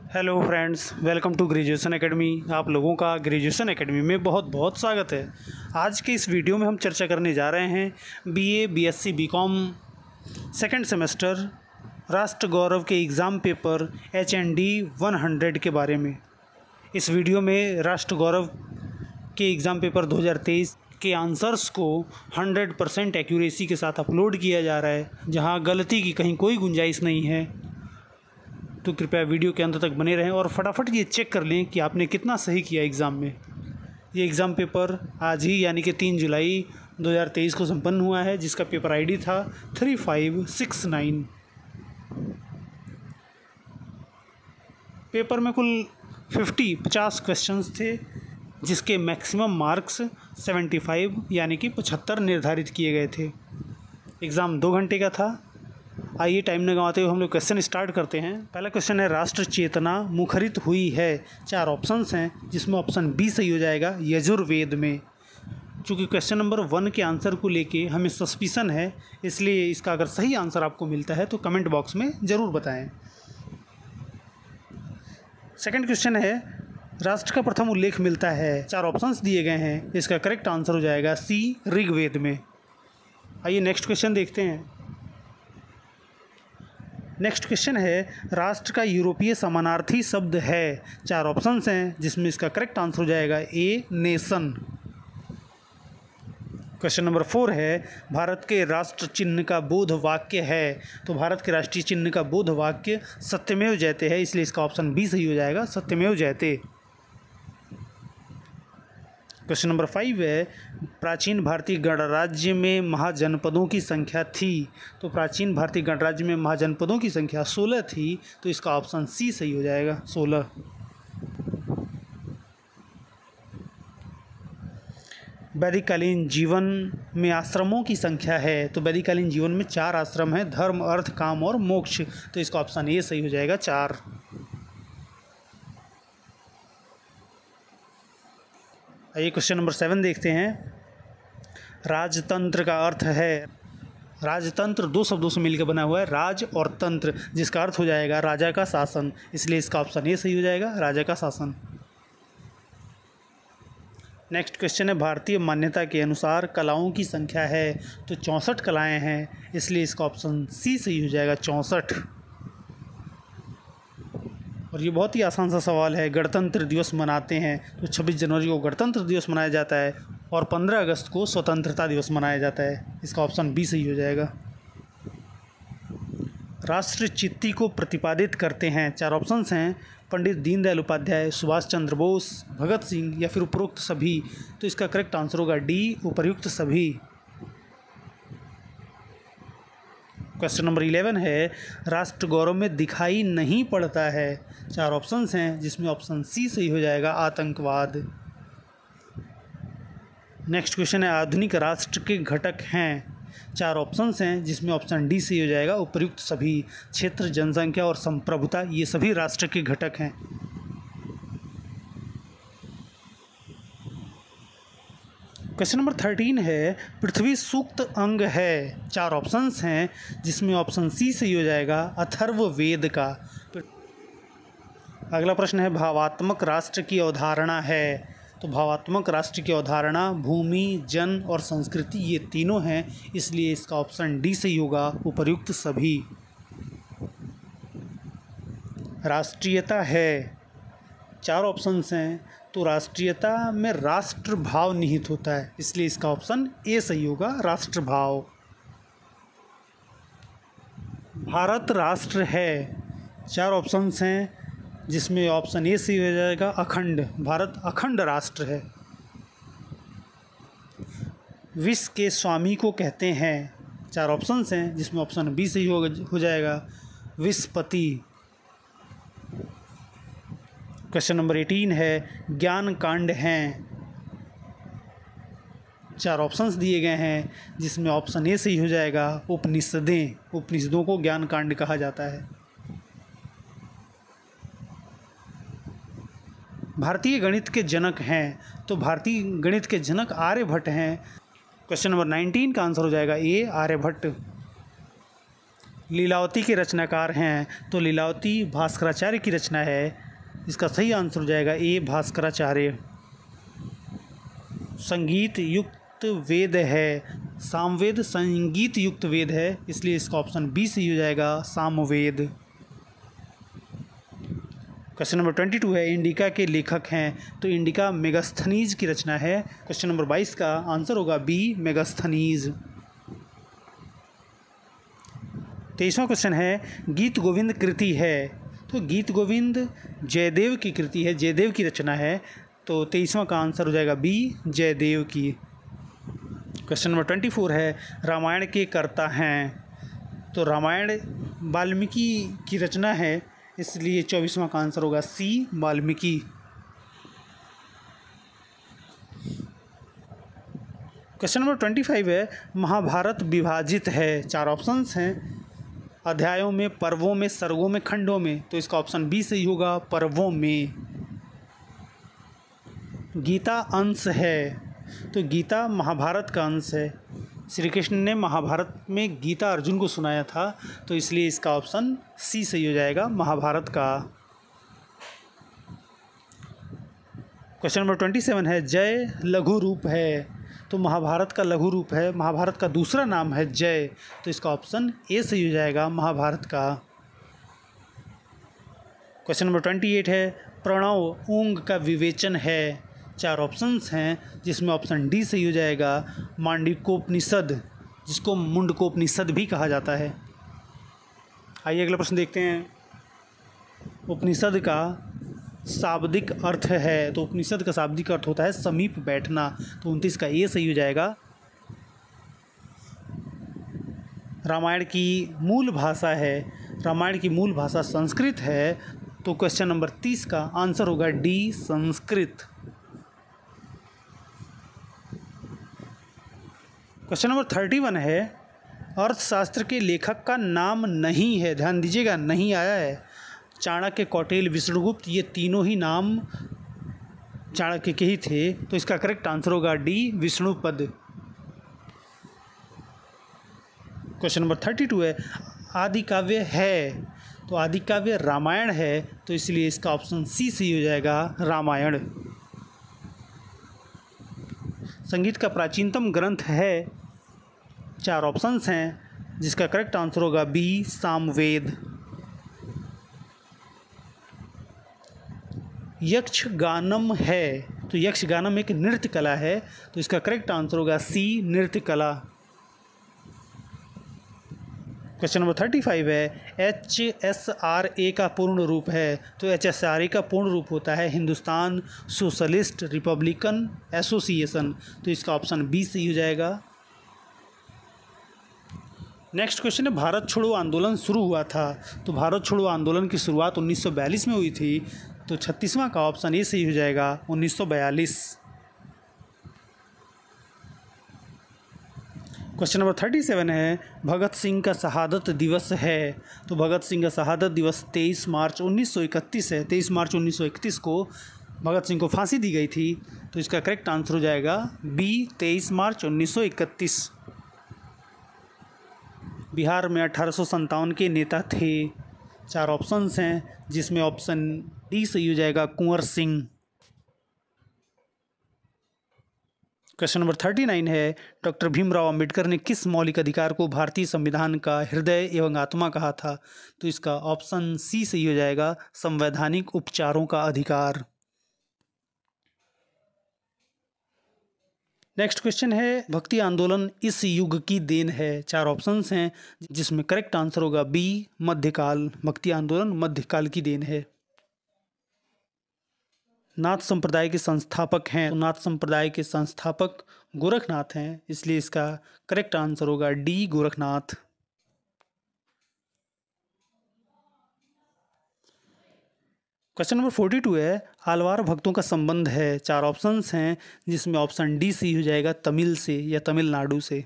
Hello friends, welcome to graduation academy. आप लोगों का ग्रेजुएशन एकेडमी में बहुत बहुत स्वागत है। आज के इस वीडियो में हम चर्चा करने जा रहे हैं BA, BSc, BCom second semester Rashtra Gaurav के एग्ज़ाम पेपर HND 100 के बारे में। इस वीडियो में राष्ट्र गौरव के एग्ज़ाम पेपर 2023 के आंसर्स को 100% एक्यूरेसी के साथ अपलोड किया जा रहा है, जहां गलती की कहीं कोई गुंजाइश नहीं है। तो कृपया वीडियो के अंत तक बने रहें और फटाफट ये चेक कर लें कि आपने कितना सही किया एग्ज़ाम में। ये एग्ज़ाम पेपर आज ही यानी कि 3 जुलाई 2023 को संपन्न हुआ है, जिसका पेपर आईडी था 3569। पेपर में कुल 50 क्वेश्चंस थे, जिसके मैक्सिमम मार्क्स 75 यानी कि 75 निर्धारित किए गए थे। एग्ज़ाम 2 घंटे का था। आइए टाइम न गंवाते हुए हम लोग क्वेश्चन स्टार्ट करते हैं। पहला क्वेश्चन है, राष्ट्र चेतना मुखरित हुई है। 4 ऑप्शंस हैं, जिसमें ऑप्शन बी सही हो जाएगा, यजुर्वेद में। चूँकि क्वेश्चन नंबर 1 के आंसर को लेके हमें सस्पिशन है, इसलिए इसका अगर सही आंसर आपको मिलता है तो कमेंट बॉक्स में ज़रूर बताएं। सेकंड क्वेश्चन है, राष्ट्र का प्रथम उल्लेख मिलता है। 4 ऑप्शंस दिए गए हैं, इसका करेक्ट आंसर हो जाएगा सी, ऋग्वेद में। आइए नेक्स्ट क्वेश्चन देखते हैं। नेक्स्ट क्वेश्चन है, राष्ट्र का यूरोपीय समानार्थी शब्द है। 4 ऑप्शंस हैं, जिसमें इसका करेक्ट आंसर हो जाएगा ए, नेशन। क्वेश्चन नंबर 4 है, भारत के राष्ट्र चिन्ह का बोध वाक्य है। तो भारत के राष्ट्रीय चिन्ह का बोध वाक्य सत्यमेव जयते है, इसलिए इसका ऑप्शन बी सही हो जाएगा, सत्यमेव जयते। क्वेश्चन नंबर 5 है, प्राचीन भारतीय गणराज्य में महाजनपदों की संख्या थी। तो प्राचीन भारतीय गणराज्य में महाजनपदों की संख्या 16 थी, तो इसका ऑप्शन सी सही हो जाएगा, 16। वैदिककालीन जीवन में आश्रमों की संख्या है। तो वैदिककालीन जीवन में 4 आश्रम हैं, धर्म, अर्थ, काम और मोक्ष। तो इसका ऑप्शन ए सही हो जाएगा, 4। आइए क्वेश्चन नंबर 7 देखते हैं। राजतंत्र का अर्थ है। राजतंत्र 2 शब्दों से मिलकर बना हुआ है, राज और तंत्र, जिसका अर्थ हो जाएगा राजा का शासन, इसलिए इसका ऑप्शन ए सही हो जाएगा, राजा का शासन। नेक्स्ट क्वेश्चन है, भारतीय मान्यता के अनुसार कलाओं की संख्या है। तो 64 कलाएं हैं, इसलिए इसका ऑप्शन सी सही हो जाएगा, 64। और ये बहुत ही आसान सा सवाल है। गणतंत्र दिवस मनाते हैं, तो 26 जनवरी को गणतंत्र दिवस मनाया जाता है और 15 अगस्त को स्वतंत्रता दिवस मनाया जाता है। इसका ऑप्शन बी सही हो जाएगा। राष्ट्र चित्ती को प्रतिपादित करते हैं। 4 ऑप्शंस हैं, पंडित दीनदयाल उपाध्याय, सुभाष चंद्र बोस, भगत सिंह या फिर उपरोक्त सभी। तो इसका करेक्ट आंसर होगा डी, उपर्युक्त सभी। क्वेश्चन नंबर 11 है, राष्ट्र गौरव में दिखाई नहीं पड़ता है। 4 ऑप्शंस हैं, जिसमें ऑप्शन सी सही हो जाएगा, आतंकवाद। नेक्स्ट क्वेश्चन है, आधुनिक राष्ट्र के घटक हैं। 4 ऑप्शंस हैं, जिसमें ऑप्शन डी सही हो जाएगा, उपर्युक्त सभी। क्षेत्र, जनसंख्या और संप्रभुता, ये सभी राष्ट्र के घटक हैं। क्वेश्चन नंबर 13 है, पृथ्वी सूक्त अंग है। 4 ऑप्शंस हैं, जिसमें ऑप्शन सी सही हो जाएगा, अथर्ववेद का। अगला प्रश्न है, भावात्मक राष्ट्र की अवधारणा है। तो भावात्मक राष्ट्र की अवधारणा भूमि, जन और संस्कृति, ये तीनों हैं, इसलिए इसका ऑप्शन डी सही होगा, उपर्युक्त सभी। राष्ट्रीयता है। 4 ऑप्शंस हैं, तो राष्ट्रीयता में राष्ट्र भाव निहित होता है, इसलिए इसका ऑप्शन ए सही होगा, राष्ट्र भाव। भारत राष्ट्र है। 4 ऑप्शंस हैं, जिसमें ऑप्शन ए सही हो जाएगा, अखंड। भारत अखंड राष्ट्र है। विश्व के स्वामी को कहते हैं। 4 ऑप्शंस हैं, जिसमें ऑप्शन बी सही हो जाएगा, विश्वपति। क्वेश्चन नंबर 18 है, ज्ञान कांड हैं। 4 ऑप्शंस दिए गए हैं, जिसमें ऑप्शन ए सही हो जाएगा, उपनिषदें। उपनिषदों को ज्ञान कांड कहा जाता है। भारतीय गणित के जनक हैं। तो भारतीय गणित के जनक आर्यभट्ट हैं। क्वेश्चन नंबर 19 का आंसर हो जाएगा ए, आर्यभट्ट। लीलावती के रचनाकार हैं, तो लीलावती भास्कराचार्य की रचना है। इसका सही आंसर हो जाएगा ए भास्कराचार्य। संगीत युक्त वेद है, सामवेद संगीत युक्त वेद है, इसलिए इसका ऑप्शन बी सही हो जाएगा, सामवेद। क्वेश्चन नंबर 22 है, इंडिका के लेखक हैं, तो इंडिका मेगास्थनीज की रचना है। क्वेश्चन नंबर 22 का आंसर होगा बी मेगास्थनीज। 23वां क्वेश्चन है, गीत गोविंद कृति है, तो गीत गोविंद जयदेव की कृति है, जयदेव की रचना है, तो 23वां का आंसर हो जाएगा बी जयदेव की। क्वेश्चन नंबर 24 है, रामायण के कर्ता हैं, तो रामायण वाल्मीकि की रचना है, इसलिए 24वां का आंसर होगा सी वाल्मीकि। क्वेश्चन नंबर 25 है, महाभारत विभाजित है, 4 ऑप्शंस हैं, अध्यायों में, पर्वों में, सर्गों में, खंडों में, तो इसका ऑप्शन बी सही होगा, पर्वों में। गीता अंश है, तो गीता महाभारत का अंश है, श्री कृष्ण ने महाभारत में गीता अर्जुन को सुनाया था, तो इसलिए इसका ऑप्शन सी सही हो जाएगा, महाभारत का। क्वेश्चन नंबर 27 है, जय लघु रूप है, तो महाभारत का लघु रूप है, महाभारत का दूसरा नाम है जय, तो इसका ऑप्शन ए सही हो जाएगा, महाभारत का। क्वेश्चन नंबर 28 है, प्रणव ऊंग का विवेचन है, 4 ऑप्शंस हैं, जिसमें ऑप्शन डी सही हो जाएगा, मांडूक्योपनिषद, जिसको मुंडकोपनिषद भी कहा जाता है। आइए अगला प्रश्न देखते हैं। उपनिषद का शाब्दिक अर्थ है, तो उपनिषद का शाब्दिक अर्थ होता है समीप बैठना, तो 29 का ए सही हो जाएगा। रामायण की मूल भाषा है, रामायण की मूल भाषा संस्कृत है, तो क्वेश्चन नंबर 30 का आंसर होगा डी संस्कृत। क्वेश्चन नंबर 31 है, अर्थशास्त्र के लेखक का नाम नहीं है, ध्यान दीजिएगा, नहीं आया है। चाणक्य, कौटिल्य, विष्णुगुप्त, ये तीनों ही नाम चाणक्य के ही थे, तो इसका करेक्ट आंसर होगा डी विष्णुपद। क्वेश्चन नंबर 32 है, आदि काव्य है, तो आदि काव्य रामायण है, तो इसलिए इसका ऑप्शन सी सही हो जाएगा, रामायण। संगीत का प्राचीनतम ग्रंथ है, 4 ऑप्शंस हैं, जिसका करेक्ट आंसर होगा बी सामवेद। यक्षगानम है, तो यक्षगानम एक नृत्य कला है, तो इसका करेक्ट आंसर होगा सी नृत्य कला। क्वेश्चन नंबर 35 है, HSRA का पूर्ण रूप है, तो HSRA का पूर्ण रूप होता है हिंदुस्तान सोशलिस्ट रिपब्लिकन एसोसिएशन, तो इसका ऑप्शन बी सही हो जाएगा। नेक्स्ट क्वेश्चन है, भारत छोड़ो आंदोलन शुरू हुआ था, तो भारत छोड़ो आंदोलन की शुरुआत 1942 में हुई थी, तो 36वां का ऑप्शन ए सही हो जाएगा, 1942। क्वेश्चन नंबर 37 है, भगत सिंह का शहादत दिवस है, तो भगत सिंह का शहादत दिवस 23 मार्च 1931 है, 23 मार्च 1931 को भगत सिंह को फांसी दी गई थी, तो इसका करेक्ट आंसर हो जाएगा बी 23 मार्च 1931। बिहार में 1857 के नेता थे, 4 ऑप्शंस हैं, जिसमें ऑप्शन डी सही हो जाएगा, कुंवर सिंह। क्वेश्चन नंबर 39 है, डॉक्टर भीमराव अंबेडकर ने किस मौलिक अधिकार को भारतीय संविधान का हृदय एवं आत्मा कहा था, तो इसका ऑप्शन सी सही हो जाएगा, संवैधानिक उपचारों का अधिकार। नेक्स्ट क्वेश्चन है, भक्ति आंदोलन इस युग की देन है, 4 ऑप्शंस हैं, जिसमें करेक्ट आंसर होगा बी मध्यकाल, भक्ति आंदोलन मध्यकाल की देन है। नाथ संप्रदाय के संस्थापक हैं, तो नाथ संप्रदाय के संस्थापक गोरखनाथ हैं, इसलिए इसका करेक्ट आंसर होगा डी गोरखनाथ। क्वेश्चन नंबर 42 है, आलवार भक्तों का संबंध है, 4 ऑप्शंस हैं, जिसमें ऑप्शन डी सी हो जाएगा, तमिल से या तमिलनाडु से।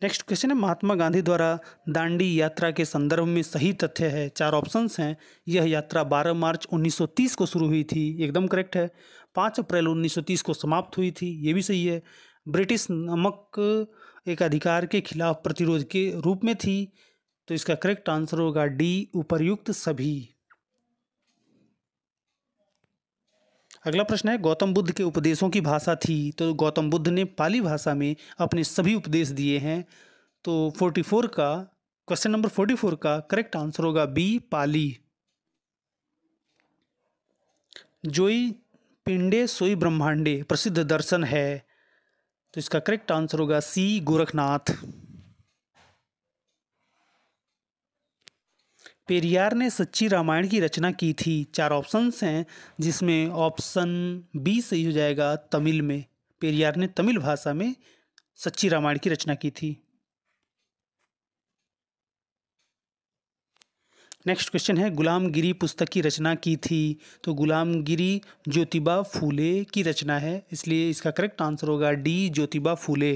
नेक्स्ट क्वेश्चन है, महात्मा गांधी द्वारा दांडी यात्रा के संदर्भ में सही तथ्य है, 4 ऑप्शंस हैं, यह यात्रा 12 मार्च 1930 को शुरू हुई थी, एकदम करेक्ट है। 5 अप्रैल 1930 को समाप्त हुई थी, ये भी सही है। ब्रिटिश नमक एक अधिकार के खिलाफ प्रतिरोध के रूप में थी। तो इसका करेक्ट आंसर होगा डी, उपर्युक्त सभी। अगला प्रश्न है, गौतम बुद्ध के उपदेशों की भाषा थी। तो गौतम बुद्ध ने पाली भाषा में अपने सभी उपदेश दिए हैं। तो 44 का क्वेश्चन नंबर 44 का करेक्ट आंसर होगा बी, पाली। जोई पिंडे सोई ब्रह्मांडे प्रसिद्ध दर्शन है। तो इसका करेक्ट आंसर होगा सी, गोरखनाथ। पेरियार ने सच्ची रामायण की रचना की थी। 4 ऑप्शंस हैं, जिसमें ऑप्शन बी सही हो जाएगा, तमिल में। पेरियार ने तमिल भाषा में सच्ची रामायण की रचना की थी। नेक्स्ट क्वेश्चन है, गुलामगिरी पुस्तक की रचना की थी। तो गुलामगिरी ज्योतिबा फूले की रचना है, इसलिए इसका करेक्ट आंसर होगा D, Jyotiba Phule.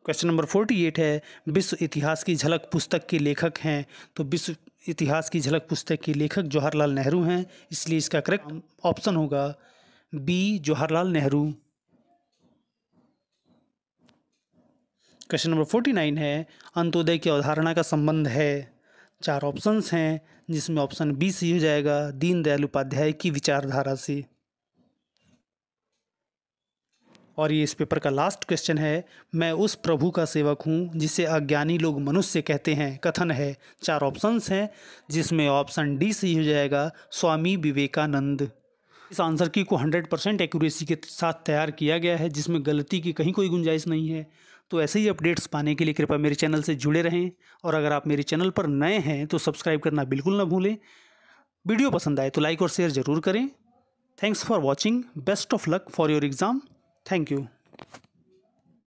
Question number 48 है, विश्व इतिहास की झलक पुस्तक के लेखक हैं। तो विश्व इतिहास की झलक पुस्तक के लेखक जवाहरलाल नेहरू हैं, इसलिए इसका करेक्ट ऑप्शन होगा B, Jawaharlal Nehru. Question number 49 है, अंत्योदय की अवधारणा का संबंध है। 4 ऑप्शंस हैं, जिसमें ऑप्शन बी सही हो जाएगा, दीनदयाल उपाध्याय की विचारधारा से। और ये इस पेपर का लास्ट क्वेश्चन है, मैं उस प्रभु का सेवक हूँ जिसे अज्ञानी लोग मनुष्य कहते हैं, कथन है। 4 ऑप्शंस हैं, जिसमें ऑप्शन डी सही हो जाएगा, स्वामी विवेकानंद। इस आंसर की को 100% एक्यूरेसी के साथ तैयार किया गया है, जिसमें गलती की कहीं कोई गुंजाइश नहीं है। तो ऐसे ही अपडेट्स पाने के लिए कृपया मेरे चैनल से जुड़े रहें, और अगर आप मेरे चैनल पर नए हैं तो सब्सक्राइब करना बिल्कुल ना भूलें। वीडियो पसंद आए तो लाइक और शेयर ज़रूर करें। Thanks for watching. Best of luck for your exam. Thank you.